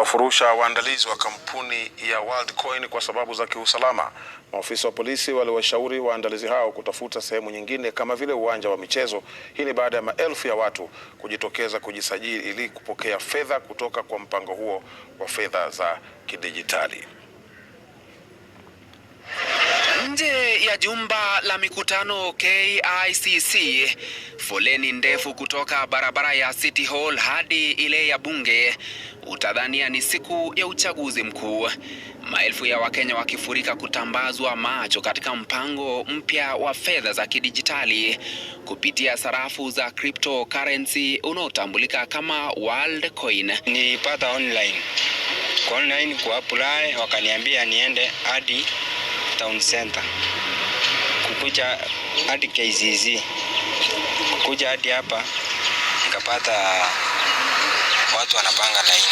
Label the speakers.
Speaker 1: kuwafurusha waandalizi wa kampuni ya Worldcoin kwa sababu za kiusalama. Maafisa wa polisi waliwashauri waandalizi hao kutafuta sehemu nyingine kama vile uwanja wa michezo. Hii ni baada ya maelfu ya watu kujitokeza kujisajili ili kupokea fedha kutoka kwa mpango huo wa fedha za kidijitali.
Speaker 2: Nje ya jumba la mikutano KICC, foleni ndefu kutoka barabara ya City Hall hadi ile ya Bunge. Utadhania ni siku ya uchaguzi mkuu. Maelfu ya Wakenya wakifurika kutambazwa macho katika mpango mpya wa fedha za kidijitali kupitia sarafu za cryptocurrency unaotambulika kama Worldcoin.
Speaker 3: Nilipata online kwa apply, wakaniambia niende hadi Town Center, kukuja hadi KCC, kukuja hadi hapa nikapata watu wanapanga laini.